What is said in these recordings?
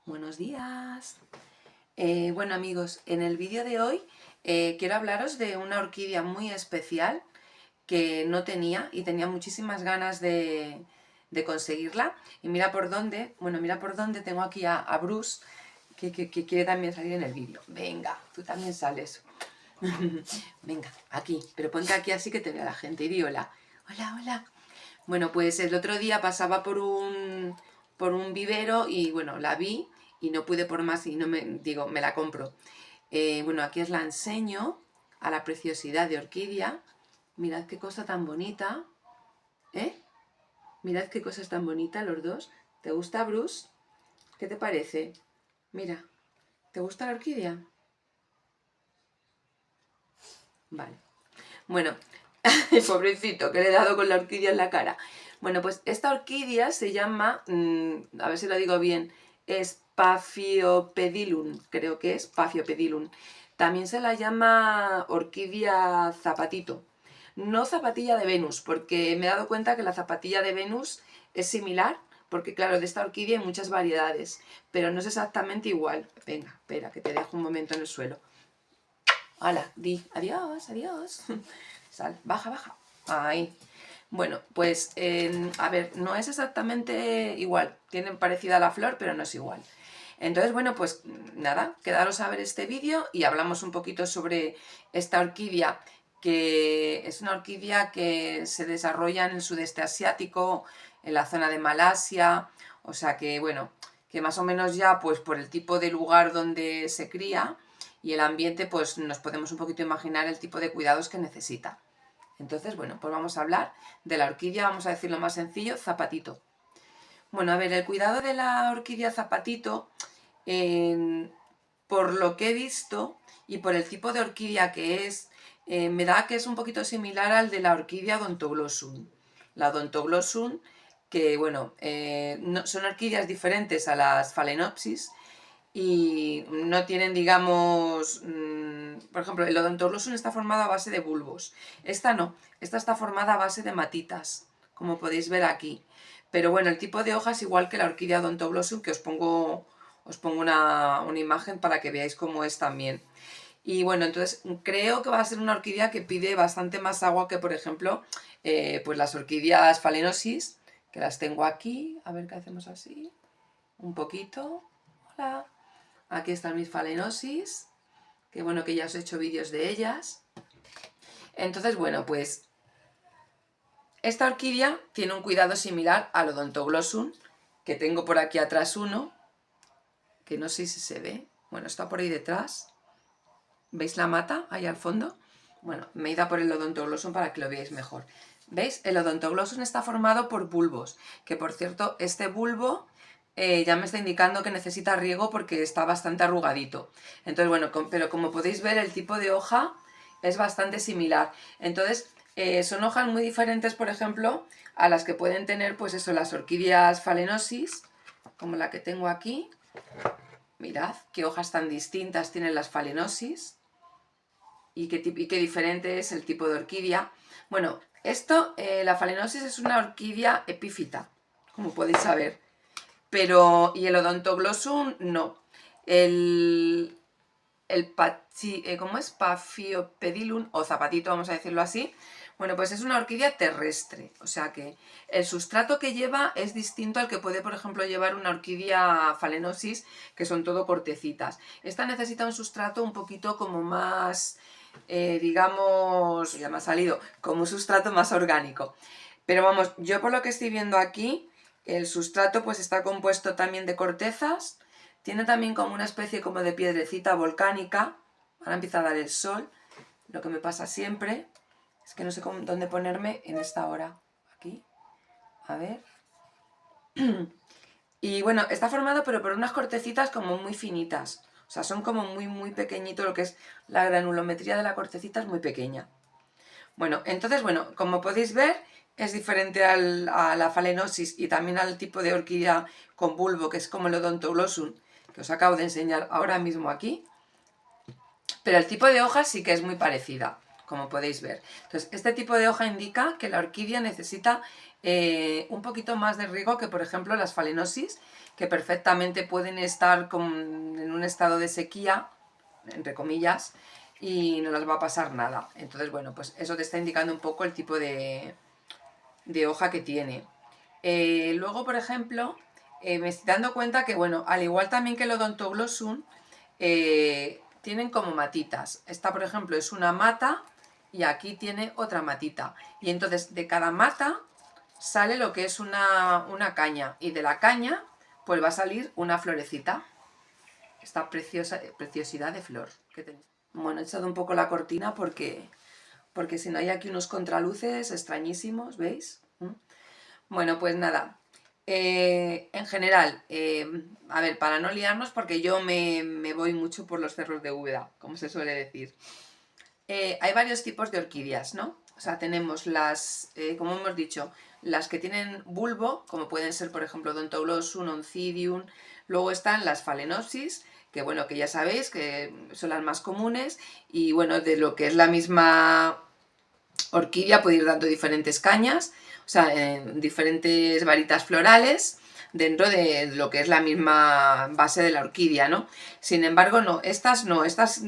Buenos días. Bueno amigos, en el vídeo de hoy quiero hablaros de una orquídea muy especial que no tenía y tenía muchísimas ganas de conseguirla. Y mira por dónde, mira por dónde tengo aquí a Bruce que quiere también salir en el vídeo. Venga, tú también sales. Venga, aquí, pero ponte aquí así que te vea la gente y di hola. Hola, hola. Bueno, pues el otro día pasaba por un vivero y bueno, la vi y no pude por más y no me la compro. Bueno, aquí os la enseño a la preciosidad de orquídea. Mirad qué cosa tan bonita, ¿eh? Mirad qué cosas tan bonitas los dos. ¿Te gusta, Bruce? ¿Qué te parece? Mira, ¿te gusta la orquídea? Vale. Bueno, pobrecito, que le he dado con la orquídea en la cara. Bueno, pues esta orquídea se llama, a ver si lo digo bien, es Paphiopedilum, creo que es Paphiopedilum. También se la llama orquídea zapatito. No zapatilla de Venus, porque me he dado cuenta que la zapatilla de Venus es similar, porque claro, de esta orquídea hay muchas variedades, pero no es exactamente igual. Venga, espera, que te dejo un momento en el suelo. Hala, di adiós, adiós. Sal, baja, baja. Ahí. Bueno, pues a ver, no es exactamente igual. Tienen parecida a la flor, pero no es igual. Entonces, bueno, pues nada, quedaros a ver este vídeo y hablamos un poquito sobre esta orquídea, que es una orquídea que se desarrolla en el sudeste asiático, en la zona de Malasia, o sea que, bueno, que más o menos ya, pues por el tipo de lugar donde se cría y el ambiente, pues nos podemos un poquito imaginar el tipo de cuidados que necesita. Entonces, bueno, pues vamos a hablar de la orquídea, vamos a decirlo más sencillo, zapatito. Bueno, a ver, el cuidado de la orquídea zapatito, por lo que he visto y por el tipo de orquídea que es, me da que es un poquito similar al de la orquídea Odontoglossum. La Odontoglossum, que bueno, son orquídeas diferentes a las Phalaenopsis y no tienen, digamos, por ejemplo, el Odontoglossum está formado a base de bulbos. Esta no, esta está formada a base de matitas, como podéis ver aquí. Pero bueno, el tipo de hoja es igual que la orquídea Odontoglossum, que os pongo una imagen para que veáis cómo es también. Y bueno, entonces creo que va a ser una orquídea que pide bastante más agua que, por ejemplo, pues las orquídeas Phalaenopsis, que las tengo aquí. A ver qué hacemos así. Un poquito. Hola. Aquí están mis Phalaenopsis, que bueno que ya os he hecho vídeos de ellas. Entonces, bueno, pues esta orquídea tiene un cuidado similar al Odontoglossum, que tengo por aquí atrás uno, que no sé si se ve. Bueno, está por ahí detrás. ¿Veis la mata ahí al fondo? Bueno, me he ido a por el Odontoglossum para que lo veáis mejor. ¿Veis? El Odontoglossum está formado por bulbos, que por cierto, este bulbo ya me está indicando que necesita riego porque está bastante arrugadito. Entonces, bueno, pero como podéis ver, el tipo de hoja es bastante similar. Entonces, son hojas muy diferentes, por ejemplo, a las que pueden tener, pues eso, las orquídeas Phalaenopsis, como la que tengo aquí. Mirad qué hojas tan distintas tienen las Phalaenopsis y qué diferente es el tipo de orquídea. Bueno, la Phalaenopsis es una orquídea epífita, como podéis saber, pero y el Odontoglossum no. ¿Cómo es? Paphiopedilum o zapatito, vamos a decirlo así. Bueno, pues es una orquídea terrestre, o sea que el sustrato que lleva es distinto al que puede, por ejemplo, llevar una orquídea Phalaenopsis, que son todo cortecitas. Esta necesita un sustrato un poquito como más, digamos, ya me ha salido, como un sustrato más orgánico. Pero vamos, yo por lo que estoy viendo aquí, el sustrato pues está compuesto también de cortezas, tiene también como una especie como de piedrecita volcánica. Ahora empieza a dar el sol, lo que me pasa siempre. Es que no sé dónde ponerme en esta hora. Aquí, a ver. Y bueno, está formado pero por unas cortecitas como muy finitas. O sea, son como muy, muy pequeñito, lo que es la granulometría de la cortecita es muy pequeña. Bueno, entonces, bueno, como podéis ver, es diferente a la Phalaenopsis y también al tipo de orquídea con bulbo, que es como el Odontoglossum, que os acabo de enseñar ahora mismo aquí. Pero el tipo de hoja sí que es muy parecida, como podéis ver. Entonces, este tipo de hoja indica que la orquídea necesita un poquito más de riego que, por ejemplo, las Phalaenopsis, que perfectamente pueden estar en un estado de sequía, entre comillas, y no les va a pasar nada. Entonces, bueno, pues eso te está indicando un poco el tipo de hoja que tiene. Luego, por ejemplo, me estoy dando cuenta que, bueno, al igual también que el Odontoglossum, tienen como matitas. Esta, por ejemplo, es una mata y aquí tiene otra matita. Y entonces de cada mata sale lo que es una caña. Y de la caña, pues va a salir una florecita. Esta preciosidad de flor que tenéis. Bueno, he echado un poco la cortina porque si no hay aquí unos contraluces extrañísimos, ¿veis? Bueno, pues nada. En general, a ver, para no liarnos, porque yo me voy mucho por los cerros de Úbeda, como se suele decir. Hay varios tipos de orquídeas, ¿no? O sea, tenemos las, como hemos dicho, las que tienen bulbo, como pueden ser, por ejemplo, Odontoglossum, Oncidium. Luego están las Phalaenopsis, que bueno, que ya sabéis que son las más comunes. Y bueno, de lo que es la misma orquídea puede ir dando diferentes cañas, o sea, diferentes varitas florales dentro de lo que es la misma base de la orquídea, ¿no? Sin embargo, no, estas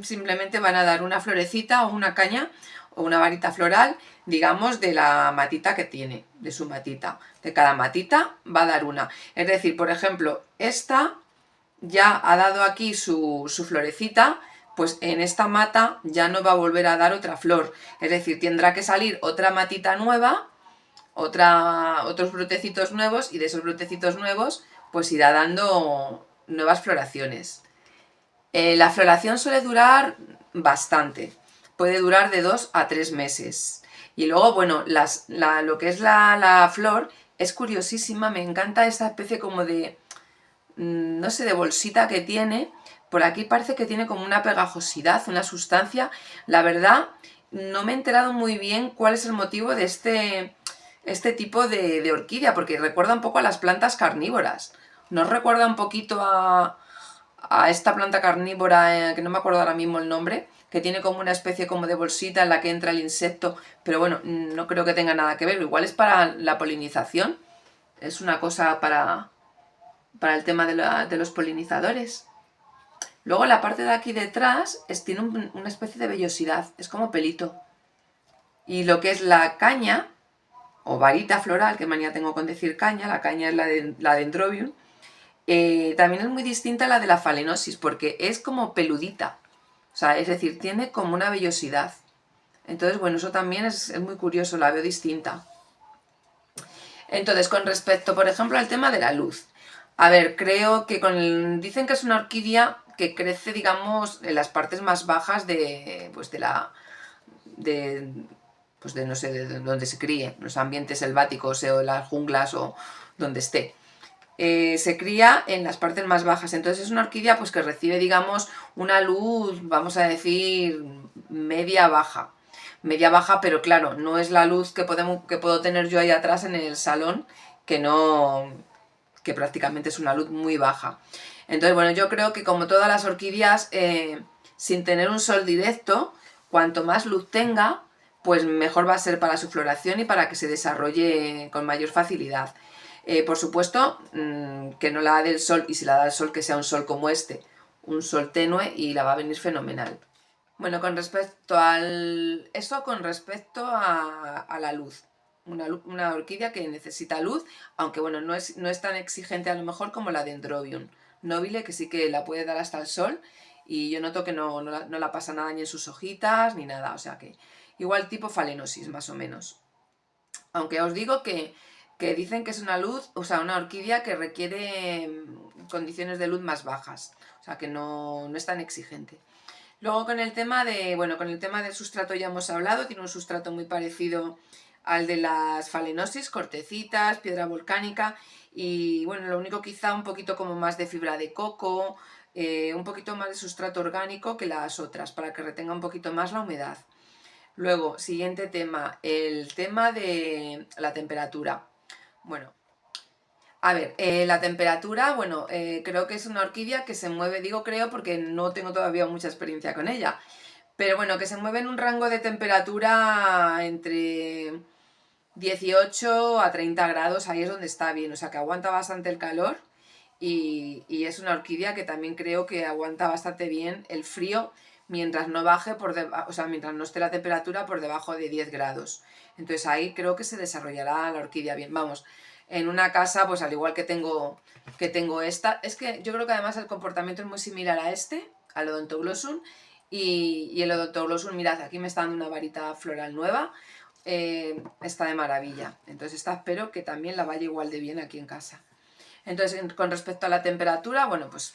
simplemente van a dar una florecita o una caña o una varita floral, digamos, de la matita que tiene, de su matita. De cada matita va a dar una. Es decir, por ejemplo, esta ya ha dado aquí su florecita, pues en esta mata ya no va a volver a dar otra flor. Es decir, tendrá que salir otra matita nueva, otros brotecitos nuevos, y de esos brotecitos nuevos pues irá dando nuevas floraciones. La floración suele durar bastante, puede durar de 2 a 3 meses. Y luego, bueno, lo que es la flor es curiosísima, me encanta esta especie como de, no sé, de bolsita que tiene. Por aquí parece que tiene como una pegajosidad, una sustancia. La verdad, no me he enterado muy bien cuál es el motivo de este tipo de orquídea, porque recuerda un poco a las plantas carnívoras. ¿Nos recuerda un poquito a esta planta carnívora, que no me acuerdo ahora mismo el nombre, que tiene como una especie como de bolsita en la que entra el insecto? Pero bueno, no creo que tenga nada que ver. Igual es para la polinización. Es una cosa para el tema de los polinizadores. Luego la parte de aquí detrás tiene una especie de vellosidad, es como pelito. Y lo que es la caña, o varita floral, que manía tengo con decir caña, la caña es la Dendrobium, también es muy distinta a la de la Phalaenopsis, porque es como peludita. O sea, es decir, tiene como una vellosidad. Entonces, bueno, eso también es muy curioso, la veo distinta. Entonces, con respecto, por ejemplo, al tema de la luz. A ver, creo que dicen que es una orquídea que crece, digamos, en las partes más bajas pues de no sé, de donde se críe, los ambientes selváticos o las junglas o donde esté. Se cría en las partes más bajas, entonces es una orquídea pues que recibe, digamos, una luz, vamos a decir, media baja, pero claro, no es la luz que puedo tener yo ahí atrás en el salón, que no, que prácticamente es una luz muy baja. Entonces, bueno, yo creo que como todas las orquídeas, sin tener un sol directo, cuanto más luz tenga, pues mejor va a ser para su floración y para que se desarrolle con mayor facilidad. Por supuesto, que no la da del sol, y si la da el sol, que sea un sol como este, un sol tenue, y la va a venir fenomenal. Bueno, con respecto eso con respecto a la luz. Una orquídea que necesita luz, aunque bueno, no es tan exigente a lo mejor como la Dendrobium nobile, que sí que la puede dar hasta el sol, y yo noto que no la pasa nada ni en sus hojitas ni nada, o sea que igual tipo Phalaenopsis más o menos. Aunque os digo que dicen que es una luz, o sea, una orquídea que requiere condiciones de luz más bajas, o sea que no es tan exigente. Luego con el tema con el tema del sustrato ya hemos hablado, tiene un sustrato muy parecido al de las Phalaenopsis, cortecitas, piedra volcánica, y bueno, lo único quizá un poquito como más de fibra de coco, un poquito más de sustrato orgánico que las otras, para que retenga un poquito más la humedad. Luego, siguiente tema, el tema de la temperatura. Bueno, a ver, la temperatura, bueno, creo que es una orquídea que se mueve, digo creo porque no tengo todavía mucha experiencia con ella, pero bueno, que se mueve en un rango de temperatura entre 18 a 30 grados, ahí es donde está bien, o sea que aguanta bastante el calor y es una orquídea que también creo que aguanta bastante bien el frío mientras no baje o sea, mientras no esté la temperatura por debajo de 10 grados. Entonces ahí creo que se desarrollará la orquídea bien. Vamos, en una casa, pues al igual que tengo esta, es que yo creo que además el comportamiento es muy similar a este, al Odontoglossum, y el Odontoglossum, mirad, aquí me está dando una varita floral nueva, está de maravilla. Entonces esta espero que también la vaya igual de bien aquí en casa. Entonces, con respecto a la temperatura, bueno, pues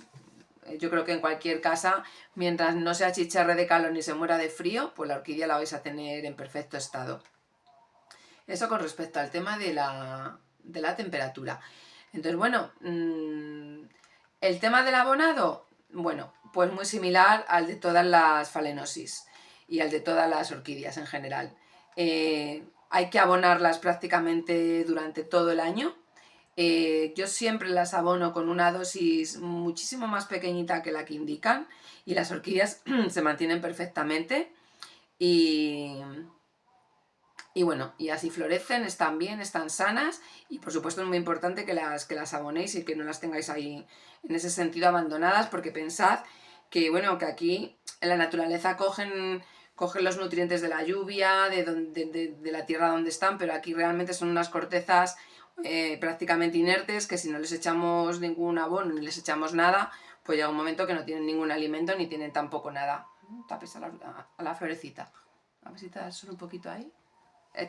yo creo que en cualquier casa, mientras no se achicharre de calor ni se muera de frío, pues la orquídea la vais a tener en perfecto estado. Eso con respecto al tema de la temperatura. Entonces, bueno, el tema del abonado, bueno, pues muy similar al de todas las phalaenopsis y al de todas las orquídeas en general. Hay que abonarlas prácticamente durante todo el año. Yo siempre las abono con una dosis muchísimo más pequeñita que la que indican y las orquídeas se mantienen perfectamente y bueno, y así florecen, están bien, están sanas y por supuesto es muy importante que las abonéis y que no las tengáis ahí en ese sentido abandonadas porque pensad que bueno, que aquí en la naturaleza cogen los nutrientes de la lluvia, de la tierra donde están, pero aquí realmente son unas cortezas prácticamente inertes que si no les echamos ningún abono ni les echamos nada, pues llega un momento que no tienen ningún alimento ni tienen tampoco nada. Tapes a la florecita. A ver si te das solo un poquito ahí.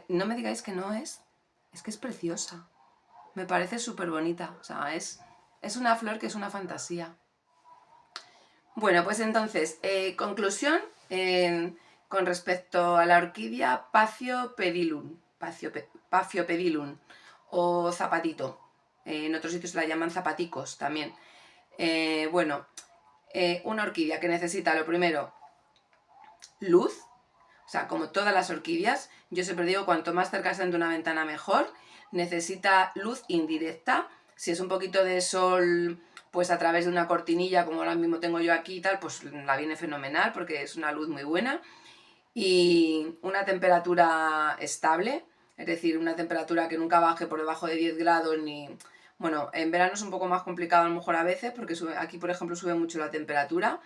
No me digáis que no es que es preciosa. Me parece súper bonita. O sea, es una flor que es una fantasía. Bueno, pues entonces, conclusión con respecto a la orquídea Paphiopedilum o zapatito. En otros sitios la llaman zapaticos también. Bueno, una orquídea que necesita lo primero, luz. O sea, como todas las orquídeas, yo siempre digo, cuanto más cerca estén de una ventana mejor. Necesita luz indirecta. Si es un poquito de sol, pues a través de una cortinilla, como ahora mismo tengo yo aquí y tal, pues la viene fenomenal porque es una luz muy buena. Y una temperatura estable, es decir, una temperatura que nunca baje por debajo de 10 grados ni... Bueno, en verano es un poco más complicado a lo mejor a veces porque aquí, por ejemplo, sube mucho la temperatura,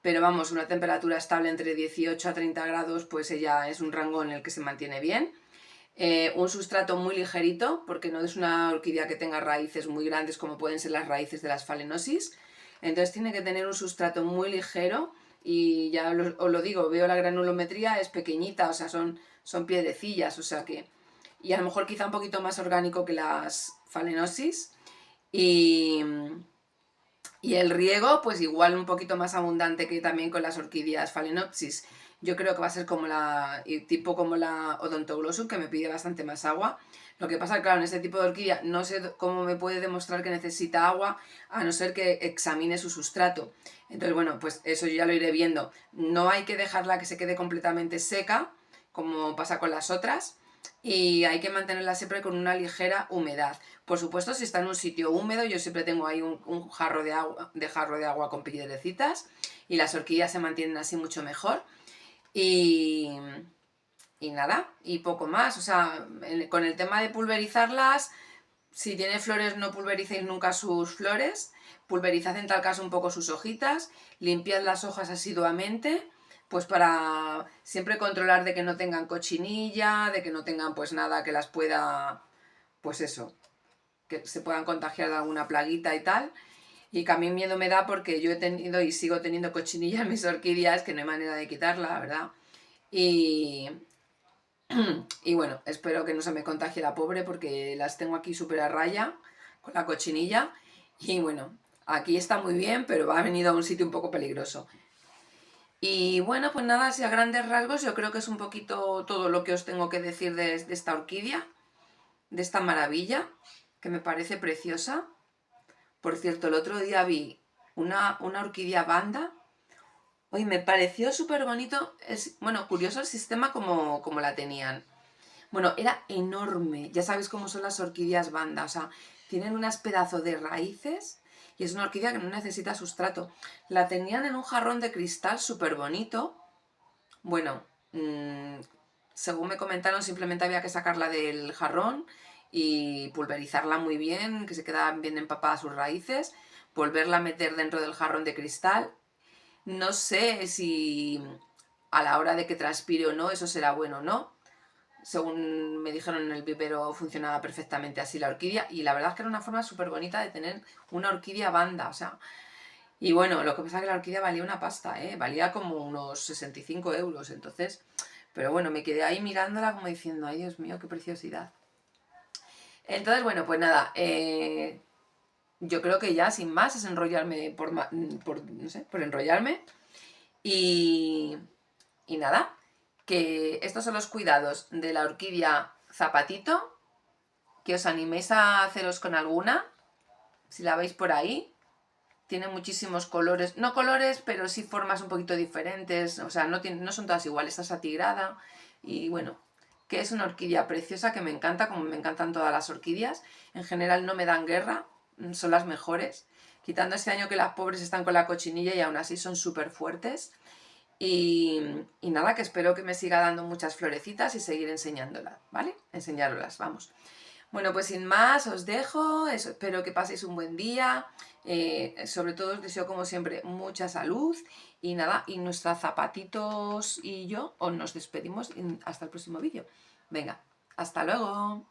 pero vamos, una temperatura estable entre 18 a 30 grados, pues ella es un rango en el que se mantiene bien. Un sustrato muy ligerito, porque no es una orquídea que tenga raíces muy grandes como pueden ser las raíces de las phalaenopsis. Entonces tiene que tener un sustrato muy ligero y ya os lo digo, veo la granulometría, es pequeñita, o sea, son piedrecillas, o sea que... Y a lo mejor quizá un poquito más orgánico que las phalaenopsis. Y el riego, pues igual un poquito más abundante que también con las orquídeas phalaenopsis. Yo creo que va a ser tipo como la Odontoglossum, que me pide bastante más agua. Lo que pasa, claro, en este tipo de orquídea no sé cómo me puede demostrar que necesita agua, a no ser que examine su sustrato. Entonces, bueno, pues eso yo ya lo iré viendo. No hay que dejarla que se quede completamente seca, como pasa con las otras, y hay que mantenerla siempre con una ligera humedad. Por supuesto, si está en un sitio húmedo, yo siempre tengo ahí un jarro de agua con piedrecitas y las orquídeas se mantienen así mucho mejor. Y, y nada, y poco más. O sea, con el tema de pulverizarlas, si tiene flores no pulvericéis nunca sus flores, pulverizad en tal caso un poco sus hojitas, limpiad las hojas asiduamente, pues para siempre controlar de que no tengan cochinilla, de que no tengan pues nada que las pueda, pues eso, que se puedan contagiar de alguna plaguita y tal. Y que a mí miedo me da porque yo he tenido y sigo teniendo cochinilla en mis orquídeas, que no hay manera de quitarla, la verdad. Y, y bueno, espero que no se me contagie la pobre porque las tengo aquí súper a raya con la cochinilla. Y bueno, aquí está muy bien, pero ha venido a un sitio un poco peligroso. Y bueno, pues nada, así a grandes rasgos yo creo que es un poquito todo lo que os tengo que decir de esta orquídea, de esta maravilla, que me parece preciosa. Por cierto, el otro día vi una orquídea banda. Hoy me pareció súper bonito. Bueno, curioso el sistema como la tenían. Bueno, era enorme. Ya sabéis cómo son las orquídeas banda. O sea, tienen unas pedazos de raíces y es una orquídea que no necesita sustrato. La tenían en un jarrón de cristal súper bonito. Bueno, según me comentaron, simplemente había que sacarla del jarrón y pulverizarla muy bien, que se quedaban bien empapadas sus raíces, volverla a meter dentro del jarrón de cristal. No sé si a la hora de que transpire o no, eso será bueno o no. Según me dijeron en el vivero, funcionaba perfectamente así la orquídea, y la verdad es que era una forma súper bonita de tener una orquídea banda, o sea. Y bueno, lo que pasa es que la orquídea valía una pasta, ¿eh? Valía como unos 65 euros, entonces. Pero bueno, me quedé ahí mirándola como diciendo, ay Dios mío, qué preciosidad. Entonces, bueno, pues nada, yo creo que ya sin más es enrollarme no sé, por enrollarme. Y, y nada, que estos son los cuidados de la orquídea zapatito, que os animéis a haceros con alguna, si la veis por ahí. Tiene muchísimos colores, no colores, pero sí formas un poquito diferentes, o sea, no son todas iguales, está satigrada y bueno, que es una orquídea preciosa que me encanta, como me encantan todas las orquídeas. En general no me dan guerra, son las mejores, quitando este año que las pobres están con la cochinilla y aún así son súper fuertes. Y nada, que espero que me siga dando muchas florecitas y seguir enseñándolas, ¿vale? Enseñároslas, vamos. Bueno, pues sin más, os dejo, espero que paséis un buen día, sobre todo os deseo como siempre mucha salud y nada, y nuestras zapatitos y yo os nos despedimos hasta el próximo vídeo. Venga, hasta luego.